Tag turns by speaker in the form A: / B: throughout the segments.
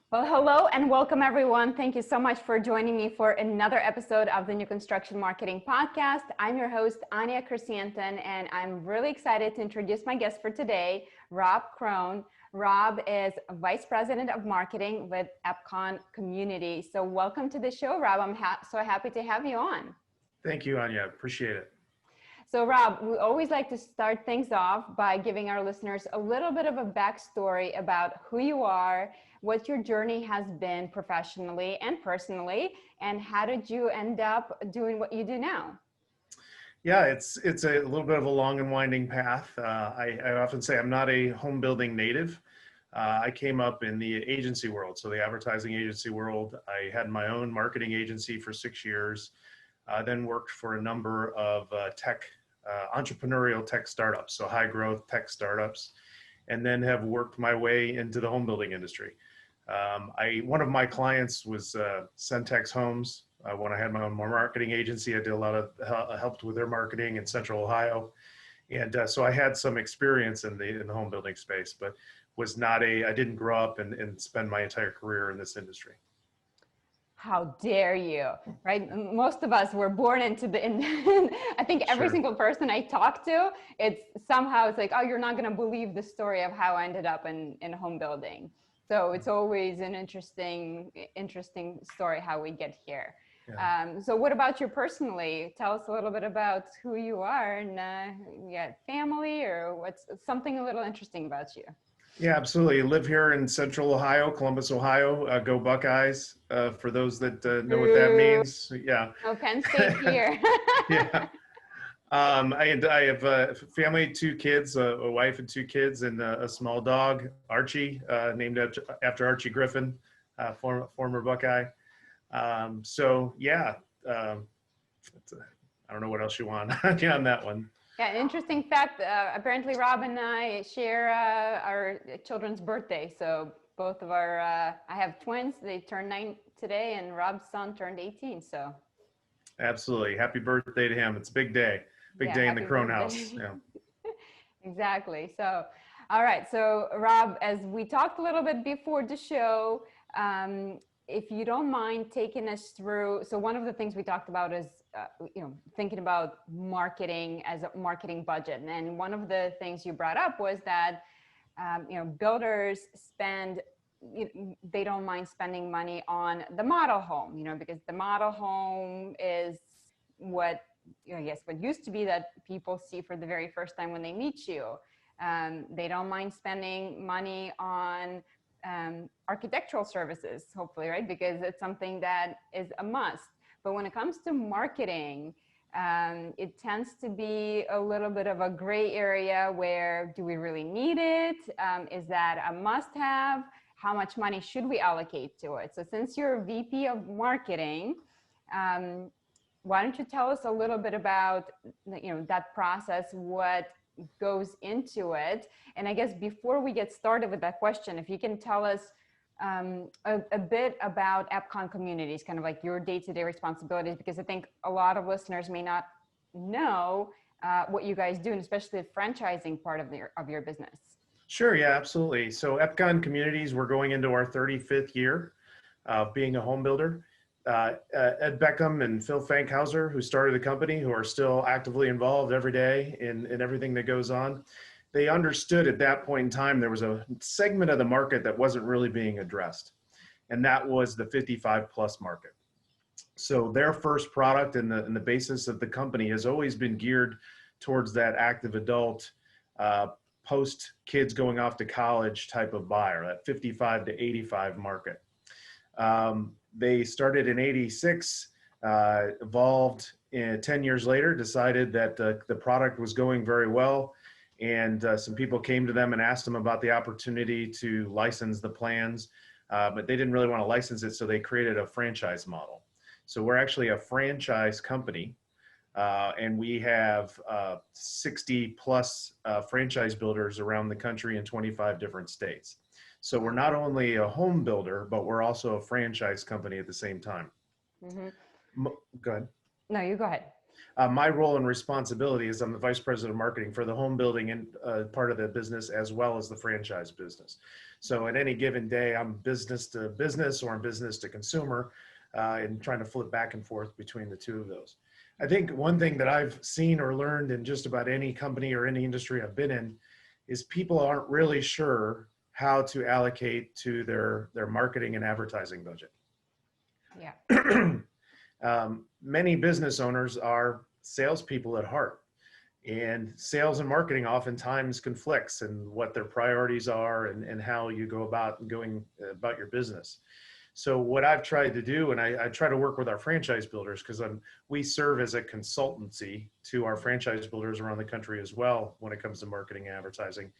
A: Well, hello and welcome everyone. Thank you so much for joining me for another episode of the New Construction Marketing Podcast. I'm your host, Anya Chrysanthon, and I'm really excited to introduce my guest for today, Rob Krohn. Rob is Vice President of Marketing with Epcon Communities. So welcome to the show, Rob. I'm so happy to have you on.
B: Thank you, Anya. Appreciate it.
A: So Rob, we always like to start things off by giving our listeners a little bit of a backstory about who you are, what your journey has been professionally and personally, and how did you end up doing what you do now?
B: Yeah, it's a little bit of a long and winding path. I often say I'm not a home building native. I came up in the agency world, so the advertising agency world. I had my own marketing agency for 6 years, then worked for a number of entrepreneurial tech startups, so high growth tech startups, and then have worked my way into the home building industry. One of my clients was Centex Homes. When I had my own marketing agency, I did a lot of helped with their marketing in Central Ohio, and so I had some experience in the home building space, but I didn't grow up and spend my entire career in this industry.
A: How dare you, right? Most of us were born into I think every single person I talk to, it's like, oh, you're not going to believe the story of how I ended up in home building. So it's always an interesting story how we get here. Yeah. So what about you personally? Tell us a little bit about who you are and family or what's something a little interesting about you.
B: Yeah, absolutely. I live here in Central Ohio, Columbus, Ohio. Go Buckeyes, for those that know what that means. Yeah.
A: No Penn State here.
B: Yeah. I have a family, 2 kids, a wife and 2 kids, and a small dog, Archie, named after Archie Griffin, former Buckeye. So yeah, I don't know what else you want on that one.
A: Yeah, an interesting fact, apparently Rob and I share our children's birthday. So both of I have twins, they turned 9 today, and Rob's son turned 18, so.
B: Absolutely, happy birthday to him. It's a big day in the Krohn house. Yeah.
A: Exactly, so, all right, so Rob, as we talked a little bit before the show, if you don't mind taking us through, so one of the things we talked about is, thinking about marketing as a marketing budget. And one of the things you brought up was that, builders they don't mind spending money on the model home, because the model home is what used to be that people see for the very first time when they meet you. They don't mind spending money on architectural services, hopefully, right? Because it's something that is a must. But when it comes to marketing, it tends to be a little bit of a gray area where do we really need it? Is that a must-have? How much money should we allocate to it? So since you're VP of marketing, why don't you tell us a little bit about that process, what goes into it? And I guess before we get started with that question, if you can tell us a bit about Epcon Communities, kind of like your day-to-day responsibilities, because I think a lot of listeners may not know what you guys do, and especially the franchising part of your business.
B: Sure, yeah, absolutely. So Epcon Communities, we're going into our 35th year of being a home builder. Ed Beckham and Phil Fankhauser, who started the company, who are still actively involved every day in everything that goes on, they understood at that point in time there was a segment of the market that wasn't really being addressed, and that was the 55 plus market. So their first product and the basis of the company has always been geared towards that active adult, post kids going off to college type of buyer, that 55 to 85 market. They started in 86, evolved 10 years later, decided that the product was going very well. And some people came to them and asked them about the opportunity to license the plans, but they didn't really want to license it, so they created a franchise model. So we're actually a franchise company, and we have 60 plus franchise builders around the country in 25 different states. So we're not only a home builder, but we're also a franchise company at the same time.
A: Mm-hmm.
B: Go ahead.
A: No, you go ahead.
B: My role and responsibility is I'm the vice president of marketing for the home building and part of the business, as well as the franchise business. So at any given day, I'm business to business or I'm business to consumer, and trying to flip back and forth between the two of those. I think one thing that I've seen or learned in just about any company or any industry I've been in is people aren't really sure how to allocate to their marketing and advertising budget.
A: Yeah.
B: Many business owners are salespeople at heart, and sales and marketing oftentimes conflicts in what their priorities are and how you go about going about your business. So what I've tried to do, and I try to work with our franchise builders, because we serve as a consultancy to our franchise builders around the country as well when it comes to marketing and advertising.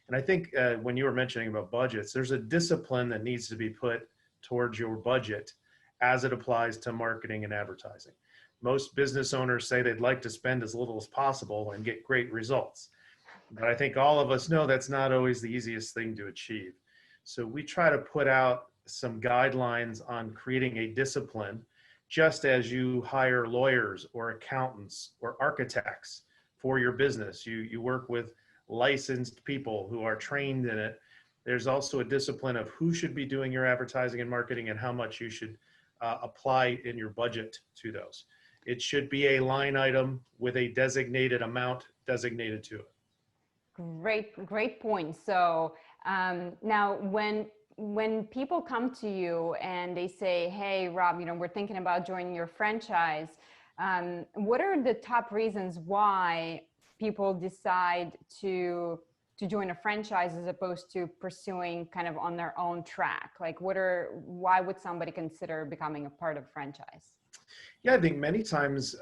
B: And I think when you were mentioning about budgets, there's a discipline that needs to be put towards your budget as it applies to marketing and advertising. Most business owners say they'd like to spend as little as possible and get great results. But I think all of us know that's not always the easiest thing to achieve. So we try to put out some guidelines on creating a discipline, just as you hire lawyers or accountants or architects for your business. You work with licensed people who are trained in it. There's also a discipline of who should be doing your advertising and marketing and how much you should apply in your budget to those. It should be a line item with a designated amount designated to it.
A: Great point. So now when people come to you and they say, hey, Rob, we're thinking about joining your franchise, what are the top reasons why people decide to join a franchise as opposed to pursuing kind of on their own track? Like why would somebody consider becoming a part of a franchise?
B: Yeah, I think many times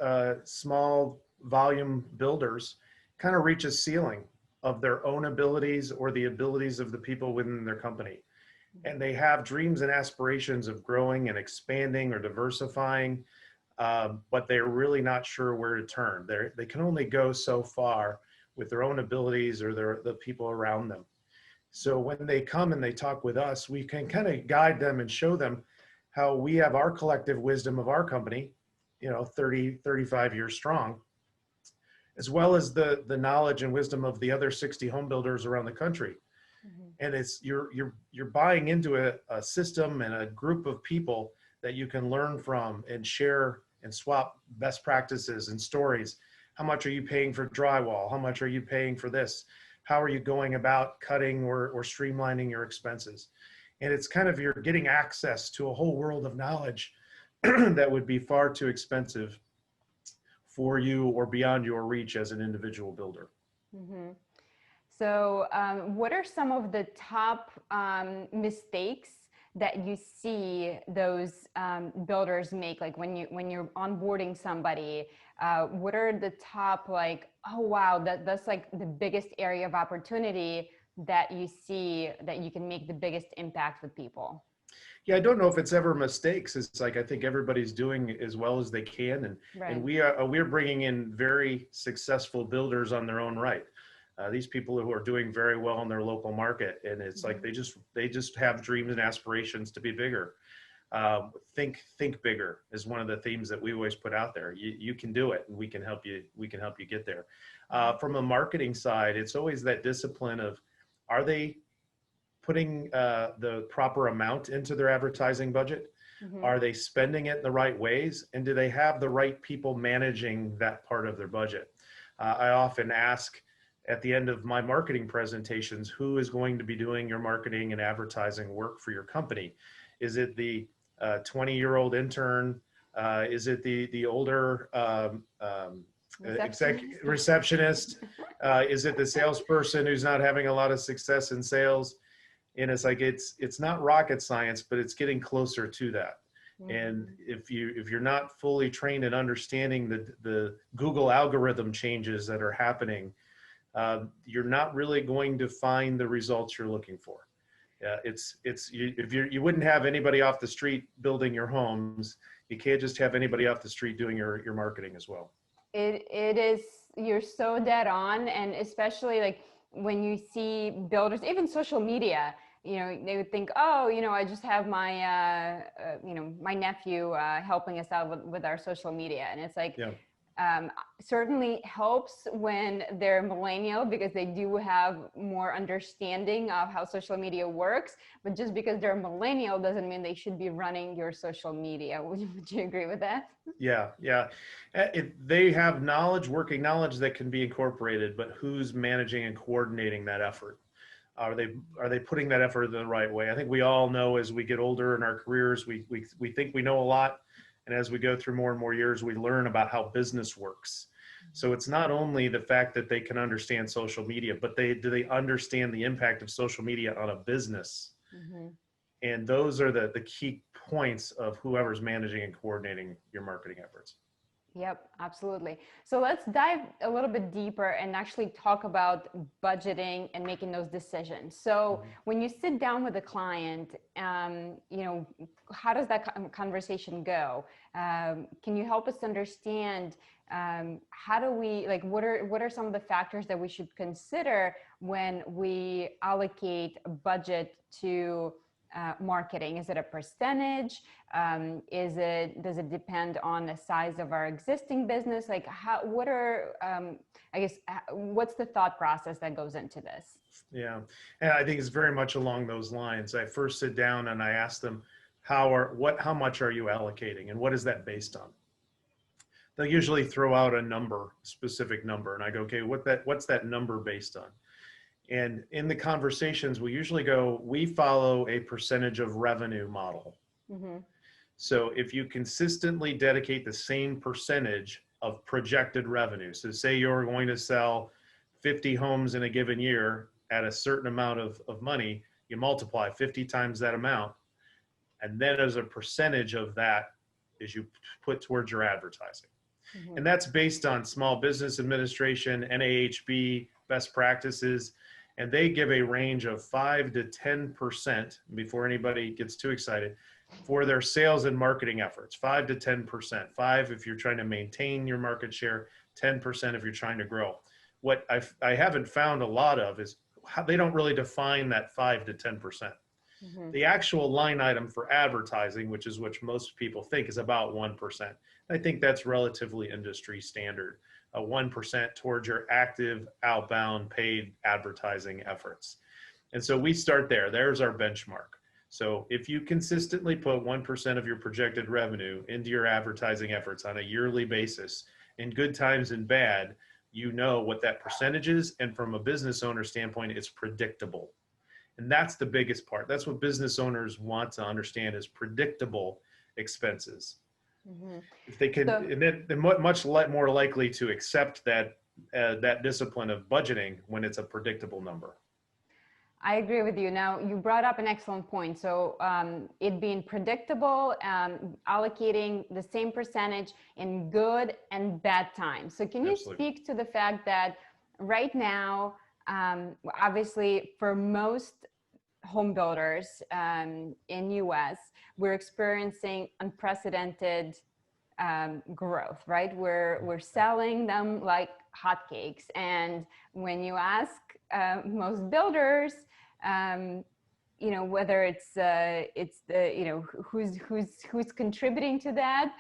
B: small volume builders kind of reach a ceiling of their own abilities or the abilities of the people within their company. And they have dreams and aspirations of growing and expanding or diversifying, but they're really not sure where to turn. They can only go so far with their own abilities or the people around them. So when they come and they talk with us, we can kind of guide them and show them how we have our collective wisdom of our company, 30, 35 years strong, as well as the knowledge and wisdom of the other 60 home builders around the country. Mm-hmm. And it's you're buying into a system and a group of people that you can learn from and share and swap best practices and stories. How much are you paying for drywall? How much are you paying for this? How are you going about cutting or streamlining your expenses? And it's kind of, you're getting access to a whole world of knowledge that would be far too expensive for you or beyond your reach as an individual builder.
A: Mm-hmm. So what are some of the top mistakes that you see those builders make? Like when you're onboarding somebody, what are the top, like, oh wow, that's like the biggest area of opportunity that you see that you can make the biggest impact with people?
B: Yeah, I don't know if it's ever mistakes. It's like, I think everybody's doing as well as they can. And,
A: right.
B: And we're bringing in very successful builders on their own right. These people who are doing very well in their local market. And it's like, they just have dreams and aspirations to be bigger. Think bigger is one of the themes that we always put out there. You can do it, and we can help you get there. From a marketing side, it's always that discipline of, are they putting the proper amount into their advertising budget? Mm-hmm. Are they spending it in the right ways? And do they have the right people managing that part of their budget? I often ask at the end of my marketing presentations, who is going to be doing your marketing and advertising work for your company? Is it the 20-year-old intern? Is it the older receptionist? Is it the salesperson who's not having a lot of success in sales? And it's like, it's not rocket science, but it's getting closer to that. Mm-hmm. And if you're not fully trained in understanding the Google algorithm changes that are happening, you're not really going to find the results you're looking for. You wouldn't have anybody off the street building your homes. You can't just have anybody off the street doing your marketing as well.
A: It is, you're so dead on. And especially like when you see builders, even social media, they would think, oh, I just have my, my nephew helping us out with our social media. And it's like, yeah. certainly helps when they're millennial because they do have more understanding of how social media works. But just because they're millennial doesn't mean they should be running your social media. Would you agree with that?
B: Yeah, yeah. They have knowledge, working knowledge that can be incorporated, but who's managing and coordinating that effort? Are they putting that effort in the right way? I think we all know as we get older in our careers, we think we know a lot, and as we go through more and more years, we learn about how business works. So it's not only the fact that they can understand social media, but do they understand the impact of social media on a business?
A: Mm-hmm.
B: And those are the key points of whoever's managing and coordinating your marketing efforts.
A: Yep, absolutely. So let's dive a little bit deeper and actually talk about budgeting and making those decisions. So when you sit down with a client, how does that conversation go? Can you help us understand how do we, like, what are some of the factors that we should consider when we allocate a budget to marketing? Is it a percentage? Does it depend on the size of our existing business? Like what's the thought process that goes into this?
B: Yeah. And I think it's very much along those lines. I first sit down and I ask them, how much are you allocating and what is that based on? They'll usually throw out a specific number. And I go, okay, what's that number based on? And in the conversations, we follow a percentage of revenue model.
A: Mm-hmm.
B: So if you consistently dedicate the same percentage of projected revenue, so say you're going to sell 50 homes in a given year at a certain amount of money, you multiply 50 times that amount. And then as a percentage of that is you put towards your advertising. Mm-hmm. And that's based on Small Business Administration, NAHB, best practices. And they give a range of 5 to 10% before anybody gets too excited for their sales and marketing efforts. 5 to 10%. 5 if you're trying to maintain your market share, 10% if you're trying to grow. What I haven't found a lot of is how they don't really define that 5 to 10%. Mm-hmm. The actual line item for advertising, which is what most people think, is about 1%. I think that's relatively industry standard. 1% towards your active outbound paid advertising efforts. And so we start there. There's our benchmark. So if you consistently put 1% of your projected revenue into your advertising efforts on a yearly basis, in good times and bad, you know what that percentage is. And from a business owner standpoint, it's predictable. And that's the biggest part. That's what business owners want to understand is predictable expenses. Mm-hmm. If they can, and they're much more likely to accept that discipline of budgeting when it's a predictable number.
A: I agree with you. Now, you brought up an excellent point. So it being predictable, allocating the same percentage in good and bad times. So can you speak to the fact that right now, obviously for most home builders in US, we're experiencing unprecedented growth, right? We're selling them like hotcakes. And when you ask most builders, whether it's the, who's contributing to that,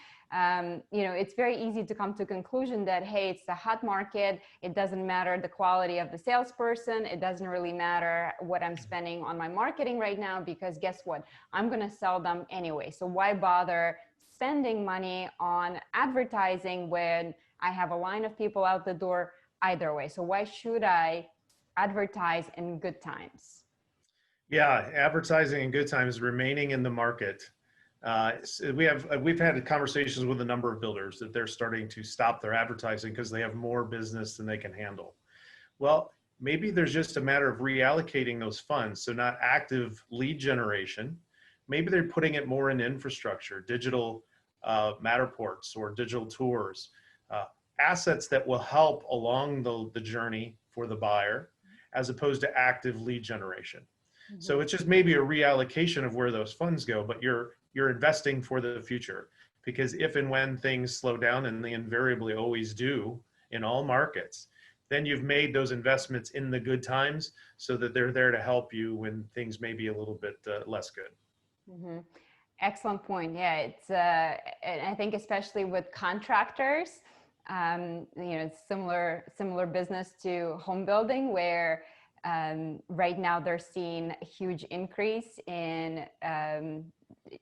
A: it's very easy to come to a conclusion that, hey, it's a hot market. It doesn't matter the quality of the salesperson. It doesn't really matter what I'm spending on my marketing right now, because guess what? I'm going to sell them anyway. So why bother spending money on advertising when I have a line of people out the door either way? So why should I advertise in good times?
B: Yeah, advertising in good times, remaining in the market. We've had conversations with a number of builders that they're starting to stop their advertising because they have more business than they can handle. Well, maybe there's just a matter of reallocating those funds. So not active lead generation. Maybe they're putting it more in infrastructure, digital Matterports or digital tours, assets that will help along the journey for the buyer, as opposed to active lead generation. Mm-hmm. So it's just maybe a reallocation of where those funds go, but you're investing for the future, because if and when things slow down, and they invariably always do in all markets, then you've made those investments in the good times so that they're there to help you when things may be a little bit less good.
A: Mm-hmm. Excellent point. Yeah, it's and I think especially with contractors, it's similar business to home building, where right now they're seeing a huge increase in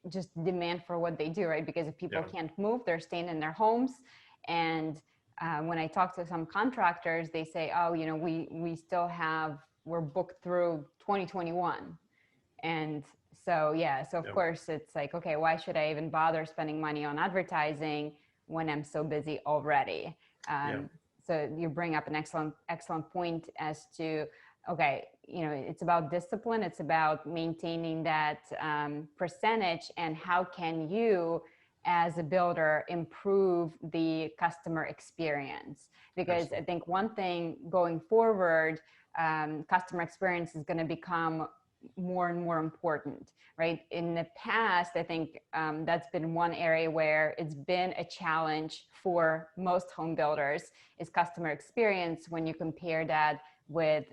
A: just demand for what they do, right? Because if people can't move, they're staying in their homes. And when I talk to some contractors, they say, oh, we're booked through 2021. And so, so of course it's like, okay, why should I even bother spending money on advertising when I'm so busy already? So you bring up an excellent point as to, okay, it's about discipline. It's about maintaining that percentage, and how can you as a builder improve the customer experience? Because I think one thing going forward, customer experience is going to become more and more important, right? In the past, I think that's been one area where it's been a challenge for most home builders, is customer experience when you compare that with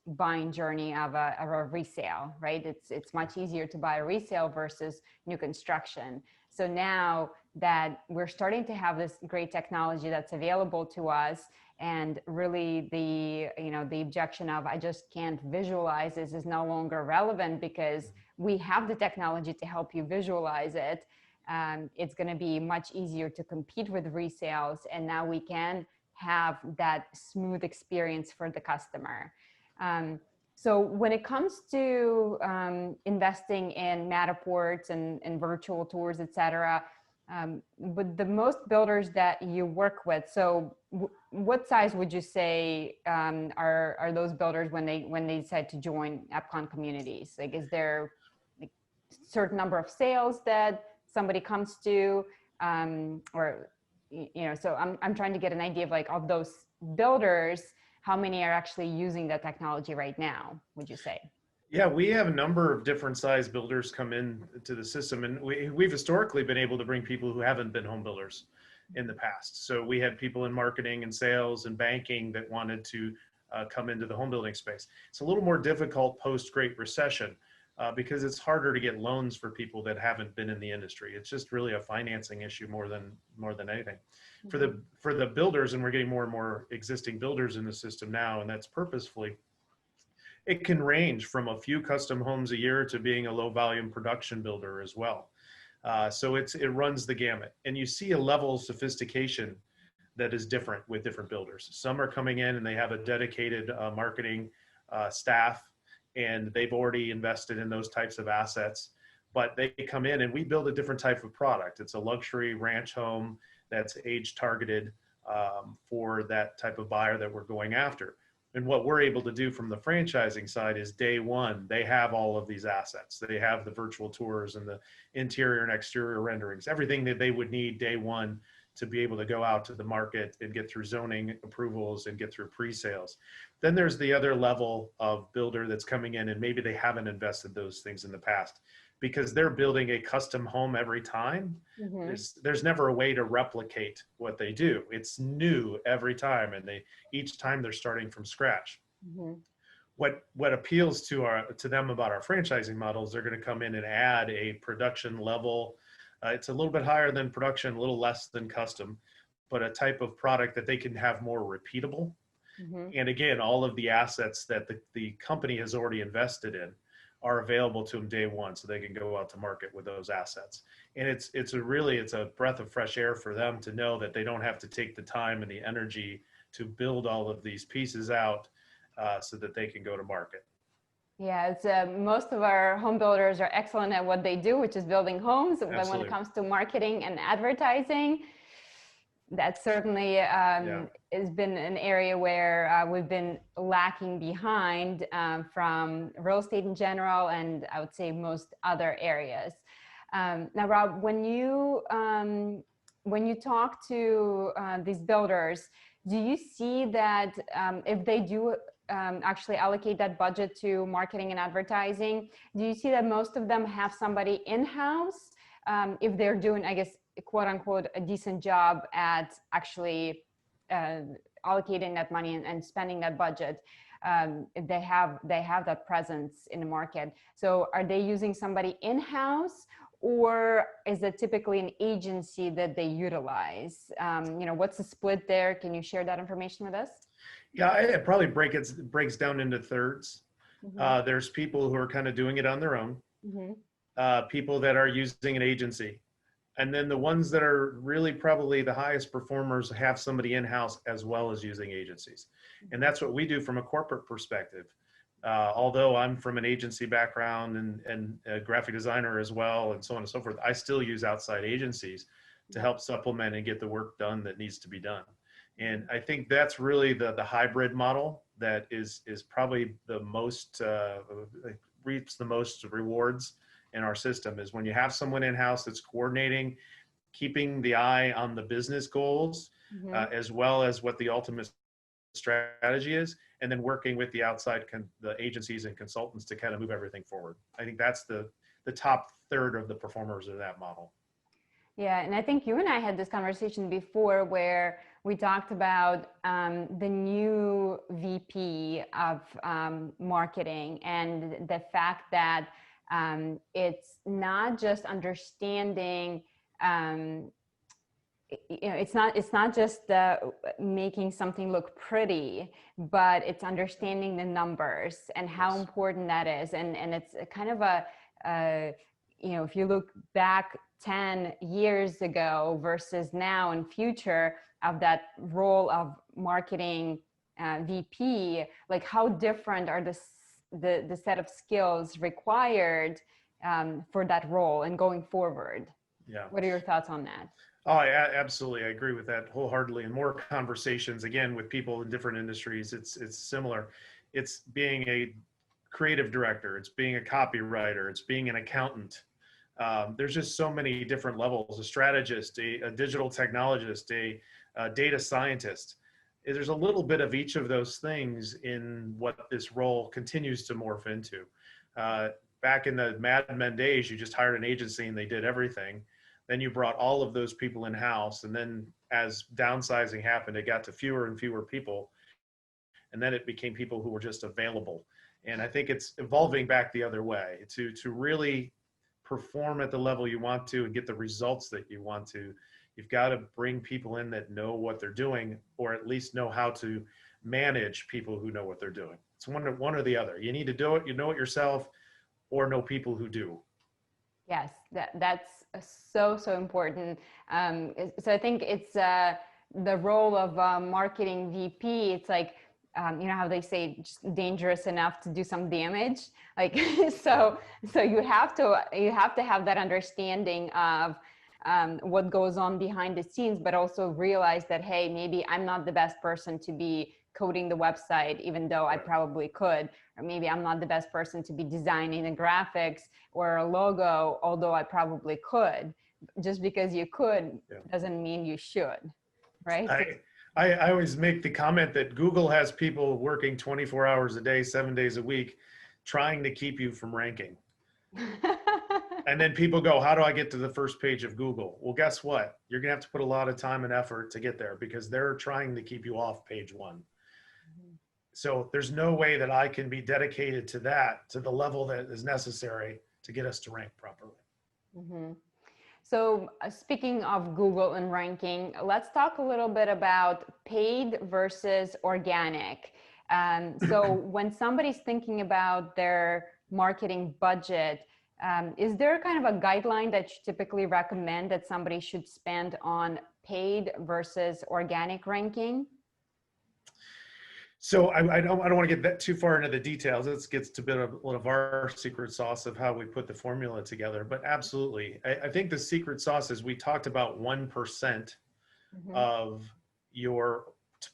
A: buying journey of a resale, right? It's much easier to buy a resale versus new construction. So now that we're starting to have this great technology that's available to us, and really the objection of I just can't visualize this is no longer relevant, because we have the technology to help you visualize it. It's going to be much easier to compete with resales, and now we can have that smooth experience for the customer. So when it comes to investing in Matterports and virtual tours, et cetera, with the most builders that you work with, so what size would you say are those builders when they decide to join Epcon Communities? Like, is there a certain number of sales that somebody comes to, or so I'm trying to get an idea of, like, of those builders, how many are actually using that technology right now, would you say?
B: Yeah, we have a number of different size builders come in to the system, and we've historically been able to bring people who haven't been home builders in the past. So we had people in marketing and sales and banking that wanted to come into the home building space. It's a little more difficult post Great Recession because it's harder to get loans for people that haven't been in the industry. It's just really a financing issue more than anything. Mm-hmm. For the builders, and we're getting more and more existing builders in the system now, and that's purposefully. It can range from a few custom homes a year to being a low volume production builder as well. So it runs the gamut, and you see a level of sophistication that is different with different builders. Some are coming in and they have a dedicated marketing staff, and they've already invested in those types of assets, but they come in and we build a different type of product. It's a luxury ranch home that's age targeted for that type of buyer that we're going after. And what we're able to do from the franchising side is day one, they have all of these assets. They have the virtual tours and the interior and exterior renderings, everything that they would need day one to be able to go out to the market and get through zoning approvals and get through pre-sales. Then there's the other level of builder that's coming in, and maybe they haven't invested those things in the past because they're building a custom home every time. Mm-hmm. There's never a way to replicate what they do. It's new every time, and each time they're starting from scratch. Mm-hmm. What appeals to them about our franchising models, they're going to come in and add a production level. It's a little bit higher than production, a little less than custom, but a type of product that they can have more repeatable. Mm-hmm. And again, all of the assets that the company has already invested in are available to them day one, so they can go out to market with those assets. And it's a breath of fresh air for them to know that they don't have to take the time and the energy to build all of these pieces out so that they can go to market.
A: Yeah, it's most of our home builders are excellent at what they do, which is building homes. Absolutely. But when it comes to marketing and advertising, that certainly has been an area where we've been lacking behind from real estate in general, and I would say most other areas. Now, Rob, when you talk to these builders, do you see that if they do actually allocate that budget to marketing and advertising, do you see that most of them have somebody in-house if they're doing, I guess, quote unquote, a decent job at actually allocating that money and spending that budget? They have that presence in the market. So are they using somebody in-house, or is it typically an agency that they utilize? What's the split there? Can you share that information with us?
B: Yeah, it probably breaks down into thirds.
A: Mm-hmm.
B: There's people who are kind of doing it on their own,
A: Mm-hmm.
B: people that are using an agency. And then the ones that are really probably the highest performers have somebody in-house as well as using agencies. And that's what we do from a corporate perspective. Although I'm from an agency background and a graphic designer as well, and so on and so forth, I still use outside agencies to help supplement and get the work done that needs to be done. And I think that's really the hybrid model that is probably the most, reaps the most rewards in our system, is when you have someone in-house that's coordinating, keeping the eye on the business goals,
A: Mm-hmm.
B: as well as what the ultimate strategy is, and then working with the outside the agencies and consultants to kind of move everything forward. I think that's the top third of the performers of that model.
A: Yeah, and I think you and I had this conversation before where we talked about the new VP of marketing and the fact that it's not just understanding, it's not just making something look pretty, but it's understanding the numbers and how
B: Yes.
A: important that is. And it's kind of if you look back 10 years ago versus now and future of that role of marketing VP, like how different are the set of skills required for that role and going forward?
B: Yeah.
A: What are your thoughts on that?
B: Oh, absolutely. I agree with that wholeheartedly. And more conversations, again, with people in different industries, it's similar. It's being a creative director, it's being a copywriter, it's being an accountant. There's just so many different levels: a strategist, a digital technologist, a data scientist. There's a little bit of each of those things in what this role continues to morph into. Back in the Mad Men days, you just hired an agency and they did everything. Then you brought all of those people in-house, and then as downsizing happened, it got to fewer and fewer people, and then it became people who were just available. And I think it's evolving back the other way to really perform at the level you want to and get the results that you want to. You've got to bring people in that know what they're doing, or at least know how to manage people who know what they're doing. It's one or the other. You need to do it, you know it yourself, or know people who do.
A: Yes, that's so important. So I think it's the role of marketing VP. It's like how they say, just dangerous enough to do some damage. Like so you have to have that understanding of what goes on behind the scenes, but also realize that, hey, maybe I'm not the best person to be coding the website, even though I probably could, or maybe I'm not the best person to be designing the graphics or a logo, although I probably could. Just because you could doesn't mean you should, right?
B: I always make the comment that Google has people working 24 hours a day, 7 days a week, trying to keep you from ranking. And then people go, how do I get to the first page of Google? Well, guess what? You're gonna have to put a lot of time and effort to get there, because they're trying to keep you off page one. So there's no way that I can be dedicated to that, to the level that is necessary to get us to rank properly.
A: Mm-hmm. So speaking of Google and ranking, let's talk a little bit about paid versus organic. So when somebody's thinking about their marketing budget, is there kind of a guideline that you typically recommend that somebody should spend on paid versus organic ranking?
B: So I don't want to get that too far into the details. This gets to a bit of our secret sauce of how we put the formula together. But absolutely, I think the secret sauce is we talked about 1% of your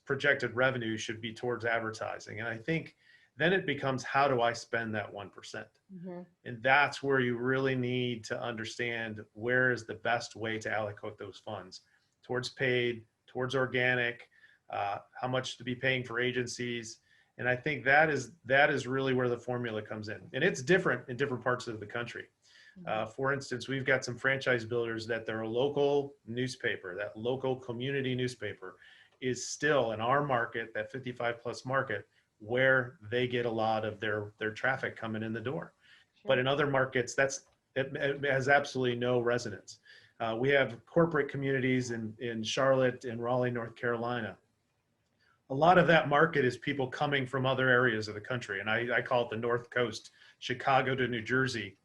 B: projected revenue should be towards advertising. And I think then it becomes, how do I spend that 1%? And that's where you really need to understand where is the best way to allocate those funds towards paid, towards organic, how much to be paying for agencies. And I think that is really where the formula comes in. And it's different in different parts of the country. For instance, we've got some franchise builders that their local newspaper, that local community newspaper, is still in our market, that 55 plus market, where they get a lot of their traffic coming in the door. But in other markets, It has absolutely no resonance. We have corporate communities in Charlotte and Raleigh, North Carolina. A lot of that market is people coming from other areas of the country. And I call it the North Coast, Chicago to New Jersey.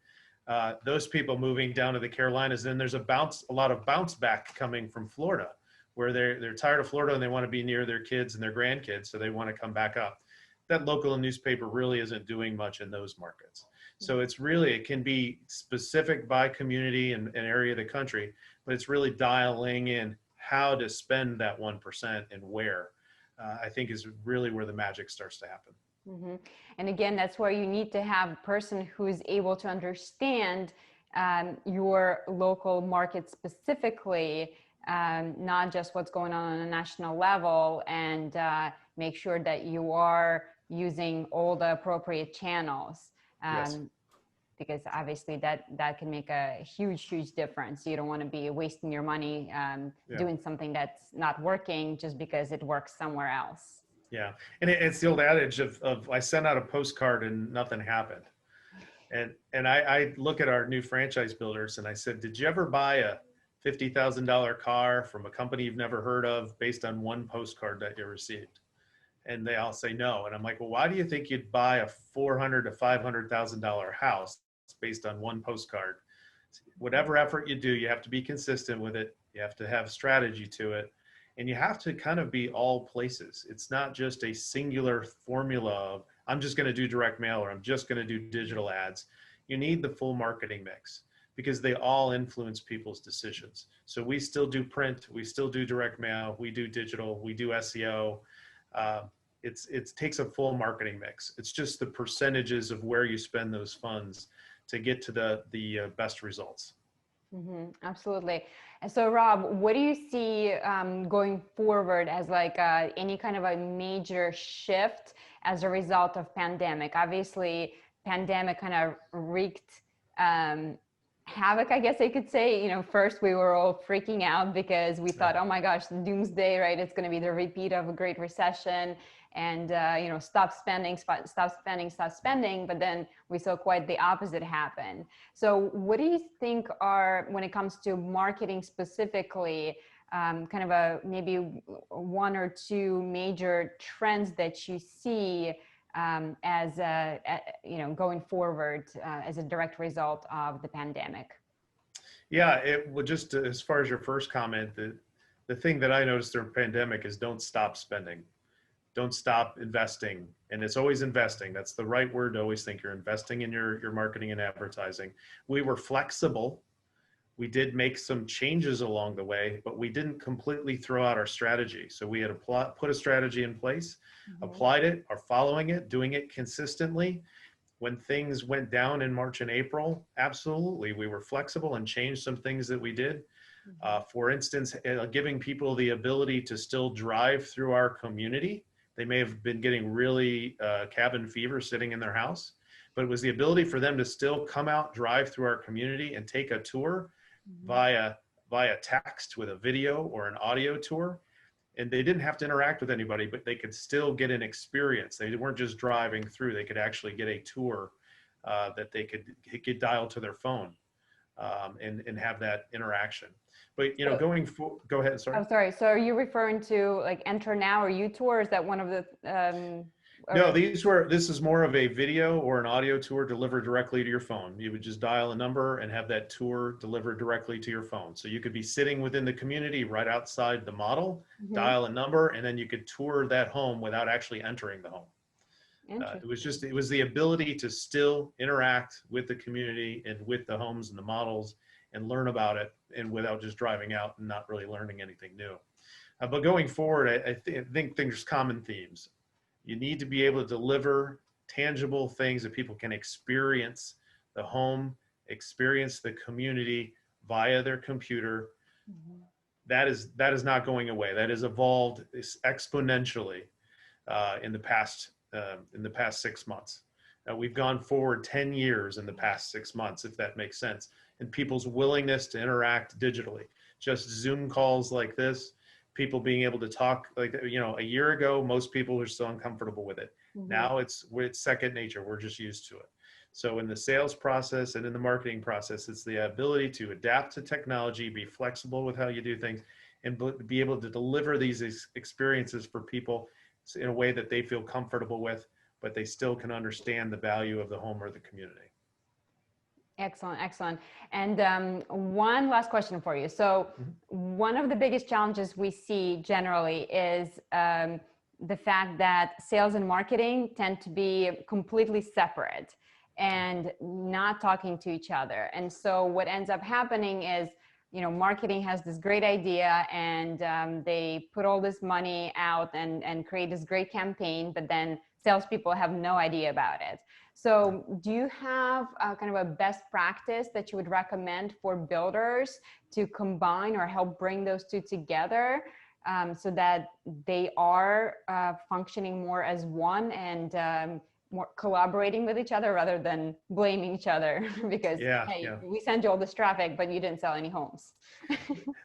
B: Those people moving down to the Carolinas. Then there's a lot of bounce back coming from Florida, where they're tired of Florida and they want to be near their kids and their grandkids. So they want to come back up. That local newspaper really isn't doing much in those markets. So it can be specific by community and area of the country, but it's really dialing in how to spend that 1% and where, I think is really where the magic starts to happen.
A: Mm-hmm. And again, that's where you need to have a person who is able to understand your local market specifically, not just what's going on a national level, and make sure that you are using all the appropriate channels.
B: Yes.
A: Because obviously that can make a huge difference. You don't want to be wasting your money doing something that's not working just because it works somewhere else.
B: Yeah, and it's the old adage of I sent out a postcard and nothing happened. And I look at our new franchise builders and I said, did you ever buy a $50,000 car from a company you've never heard of based on one postcard that you received? And they all say no. And I'm like, well, why do you think you'd buy a $400,000 to $500,000 house based on one postcard? Whatever effort you do, you have to be consistent with it. You have to have strategy to it. And you have to kind of be all places. It's not just a singular formula of, I'm just going to do direct mail or I'm just going to do digital ads. You need the full marketing mix because they all influence people's decisions. So we still do print, we still do direct mail, we do digital, we do SEO. It takes a full marketing mix. It's just the percentages of where you spend those funds to get to the best results.
A: Mm-hmm, absolutely. And so, Rob, what do you see going forward as like any kind of a major shift as a result of pandemic? Obviously, pandemic kind of wreaked havoc, I guess I could say. You know, first we were all freaking out because we thought, oh my gosh, doomsday, right? It's going to be the repeat of a Great Recession, and you know, stop spending. But then we saw quite the opposite happen. So what do you think are, when it comes to marketing specifically, kind of maybe one or two major trends that you see as you know, going forward as a direct result of the pandemic?
B: Yeah, it would just as far as your first comment, the thing that I noticed during the pandemic is don't stop spending. Don't stop investing. And it's always investing. That's the right word to always think. You're investing in your marketing and advertising. We were flexible. We did make some changes along the way, but we didn't completely throw out our strategy. So we had to put a strategy in place, applied it, are following it, doing it consistently. When things went down in March and April, absolutely, we were flexible and changed some things that we did. For instance, giving people the ability to still drive through our community. They may have been getting really cabin fever sitting in their house, but it was the ability for them to still come out, drive through our community and take a tour via text with a video or an audio tour. And they didn't have to interact with anybody, but they could still get an experience. They weren't just driving through, they could actually get a tour that they could dial to their phone and have that interaction. But, you know, go ahead. Sorry.
A: Oh, sorry. So are you referring to like Enter Now or U-Tour? Is that one of the,
B: No, this is more of a video or an audio tour delivered directly to your phone. You would just dial a number and have that tour delivered directly to your phone. So you could be sitting within the community right outside the model, dial a number, and then you could tour that home without actually entering the home. It was the ability to still interact with the community and with the homes and the models and learn about it, and without just driving out and not really learning anything new. But going forward, I think there's common themes. You need to be able to deliver tangible things that people can experience the home, experience the community via their computer. That is not going away. That has evolved exponentially in the past 6 months. We've gone forward 10 years in the past 6 months, if that makes sense. And people's willingness to interact digitally, just Zoom calls like this, people being able to talk, like, you know, a year ago, most people are still uncomfortable with it. Now it's second nature. We're just used to it. So in the sales process and in the marketing process, it's the ability to adapt to technology, be flexible with how you do things, and be able to deliver these experiences for people in a way that they feel comfortable with, but they still can understand the value of the home or the community.
A: Excellent, excellent. And one last question for you. So one of the biggest challenges we see generally is the fact that sales and marketing tend to be completely separate and not talking to each other. And so what ends up happening is, you know, marketing has this great idea and they put all this money out and create this great campaign, but then salespeople have no idea about it. So do you have kind of a best practice that you would recommend for builders to combine or help bring those two together so that they are functioning more as one and more collaborating with each other rather than blaming each other because, hey, we send you all this traffic, but you didn't sell any homes?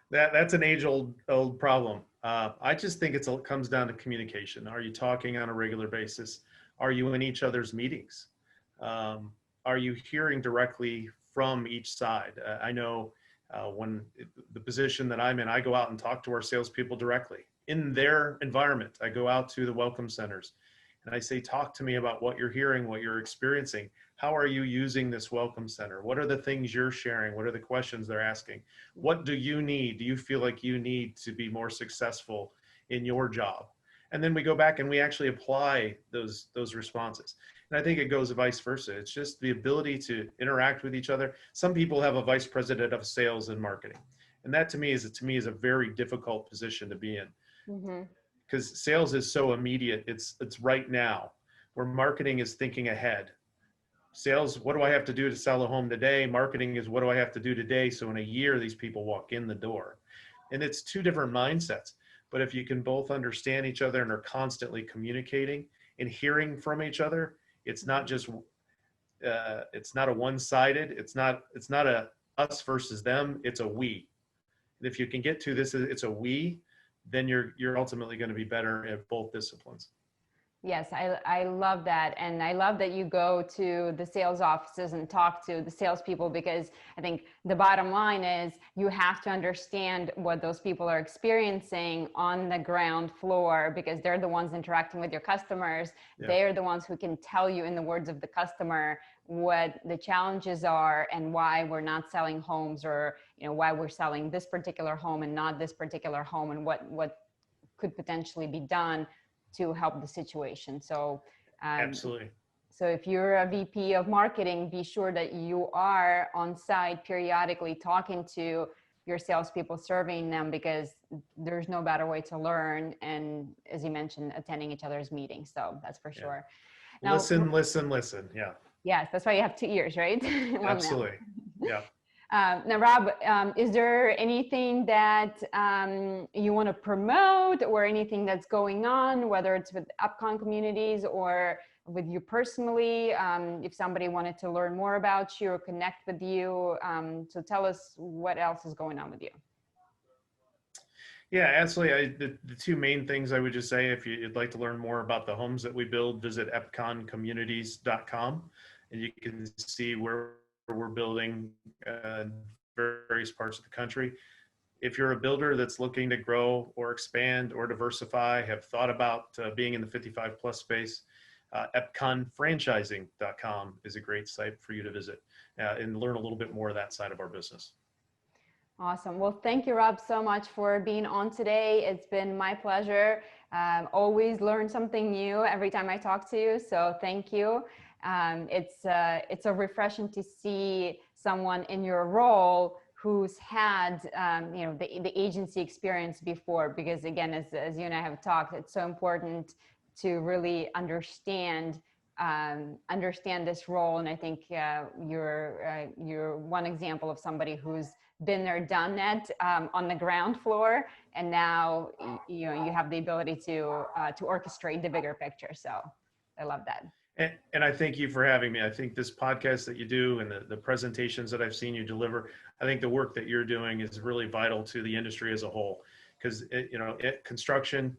B: That's an age-old problem. I just think it comes down to communication. Are you talking on a regular basis? Are you in each other's meetings? Are you hearing directly from each side? I know when the position that I'm in, I go out and talk to our salespeople directly in their environment. I go out to the welcome centers and I say, talk to me about what you're hearing, what you're experiencing. How are you using this welcome center? What are the things you're sharing? What are the questions they're asking? What do you need? Do you feel like you need to be more successful in your job? And then we go back and we actually apply those responses. And I think it goes vice versa. It's just the ability to interact with each other. Some people have a vice president of sales and marketing. And that to me is a very difficult position to be in. Because sales is so immediate. It's right now, where marketing is thinking ahead. Sales, what do I have to do to sell a home today? Marketing is what do I have to do today so in a year these people walk in the door. And it's two different mindsets. But if you can both understand each other and are constantly communicating and hearing from each other, it's not just it's not a one-sided, it's not a us versus them, it's a we. And if you can get to this, it's a we, then you're ultimately going to be better at both disciplines.
A: Yes, I love that. And I love that you go to the sales offices and talk to the salespeople, because I think the bottom line is you have to understand what those people are experiencing on the ground floor, because they're the ones interacting with your customers. Yeah. They're the ones who can tell you in the words of the customer what the challenges are and why we're not selling homes, or, you know, why we're selling this particular home and not this particular home, and what could potentially be done to help the situation. So
B: absolutely.
A: So if you're a VP of marketing, be sure that you are on site periodically talking to your salespeople, surveying them, because there's no better way to learn. And as you mentioned, attending each other's meetings. So that's for sure.
B: Now, listen. Yeah.
A: Yes, that's why you have 2 ears, right?
B: Absolutely. Yeah.
A: Now, Rob, is there anything that you want to promote, or anything that's going on, whether it's with Epcon Communities or with you personally, if somebody wanted to learn more about you or connect with you? So tell us what else is going on with you.
B: Yeah, absolutely. The two main things I would just say, if you'd like to learn more about the homes that we build, visit epconcommunities.com, and you can see where we're building various parts of the country. If you're a builder that's looking to grow or expand or diversify, have thought about being in the 55 plus space, epconfranchising.com is a great site for you to visit and learn a little bit more of that side of our business.
A: Awesome. Well, thank you, Rob, so much for being on today. It's been my pleasure. Always learn something new every time I talk to you. So thank you. It's a refreshing to see someone in your role who's had you know, the agency experience before, because again, as you and I have talked, it's so important to really understand this role. And I think you're one example of somebody who's been there, done that on the ground floor, and now you know, you have the ability to orchestrate the bigger picture. So I love that.
B: And I thank you for having me. I think this podcast that you do and the presentations that I've seen you deliver, I think the work that you're doing is really vital to the industry as a whole, because you know, construction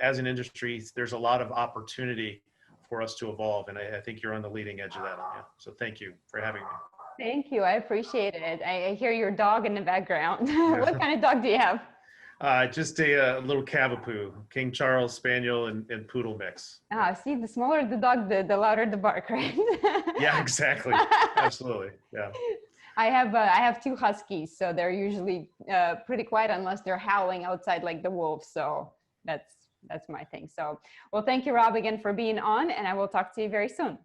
B: as an industry, there's a lot of opportunity for us to evolve. And I think you're on the leading edge of that, Anya. So thank you for having me.
A: Thank you. I appreciate it. I hear your dog in the background. What kind of dog do you have?
B: Just a little Cavapoo, King Charles Spaniel and Poodle mix.
A: Ah, see, the smaller the dog, the louder the bark, right?
B: Yeah, exactly. Absolutely. Yeah.
A: I have two huskies, so they're usually pretty quiet unless they're howling outside like the wolves. So that's my thing. So, well, thank you, Rob, again for being on, and I will talk to you very soon.